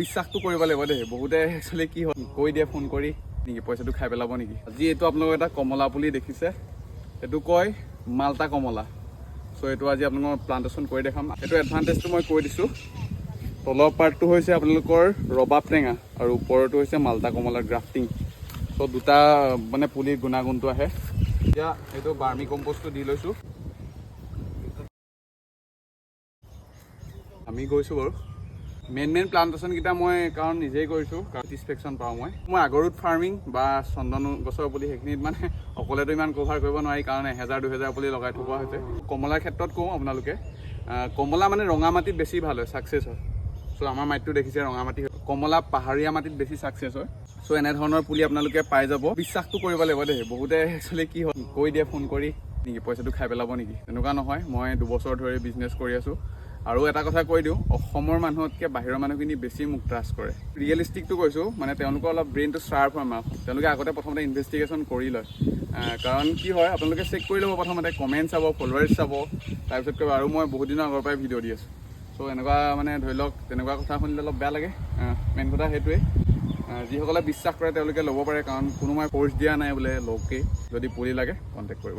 বিশ্বাসটো কৰিব লাগিব দেই। বহুতে একচুৱেলি কি হয় কৈ দিয়ে ফোন কৰি নেকি পইচাটো খাই পেলাব নেকি। আজি এইটো আপোনালোকক এটা কমলা পুলি দেখিছে, এইটো কয় মাল্টা কমলা। চ' এইটো আজি আপোনালোকৰ প্লান্টেশ্যন কৰি দেখাম। এইটো এডভান্টেজটো মই কৈ দিছোঁ। তলৰ পাৰ্টটো হৈছে আপোনালোকৰ ৰবাব টেঙা আৰু ওপৰতো হৈছে মাল্টা কমলাৰ গ্ৰাফটিং। চ' দুটা মানে পুলিৰ গুণাগুণটো আহে। এতিয়া এইটো বাৰ্মি কম্পষ্টটো দি লৈছোঁ। আমি গৈছোঁ বাৰু মেইন প্লান্টেশ্যনকেইটা মই কাৰণ নিজেই কৰিছোঁ, ছেটিছফেকশ্যন পাওঁ মই আগৰুট ফাৰ্মিং বা চন্দন গছৰ পুলি সেইখিনিত মানে অকলেতো ইমান কভাৰ কৰিব নোৱাৰি, কাৰণ 1000-2000 পুলি লগাই থোৱা হৈছে। কমলাৰ ক্ষেত্ৰত কওঁ আপোনালোকে, কমলা মানে ৰঙা মাটিত বেছি ভাল হয়, ছাকচেছ হয়। চ' আমাৰ মাটিটো দেখিছে ৰঙা মাটি, কমলা পাহাৰীয়া মাটিত বেছি ছাকচেছ হয়। চ' এনেধৰণৰ পুলি আপোনালোকে পাই যাব। বিশ্বাসটো কৰিব লাগিব দেই। বহুতে একচুৱেলি কি হয় কৈ দিয়ে ফোন কৰি নেকি পইচাটো খাই পেলাব নেকি, তেনেকুৱা নহয়। মই 2 বছৰ ধৰি বিজনেছ কৰি আছোঁ। আৰু এটা কথা কৈ দিওঁ, অসমৰ মানুহতকৈ বাহিৰৰ মানুহখিনি বেছি মোক ট্ৰাষ্ট কৰে। ৰিয়েলিষ্টিকটো কৈছোঁ, মানে তেওঁলোকৰ অলপ ব্ৰেইনটো শ্বাৰ্প হয়। তেওঁলোকে আগতে প্ৰথমতে ইনভেষ্টিগেশ্যন কৰি লয়। কাৰণ কি হয় আপোনালোকে চেক কৰি ল'ব, প্ৰথমতে কমেণ্ট চাব, ফলোৱাৰ্ছ চাব, তাৰপিছত কৰিব। আৰু মই বহুত দিনৰ আগৰ পৰাই ভিডিঅ' দি আছোঁ। চ' এনেকুৱা মানে ধৰি লওক তেনেকুৱা কথা শুনিলে অলপ বেয়া লাগে। মেইন কথা সেইটোৱে, যিসকলে বিশ্বাস কৰে তেওঁলোকে ল'ব পাৰে, কাৰণ কোনো মই ফ'ৰ্চ দিয়া নাই বোলে লওকেই। যদি পুলি লাগে কণ্টেক্ট কৰিব।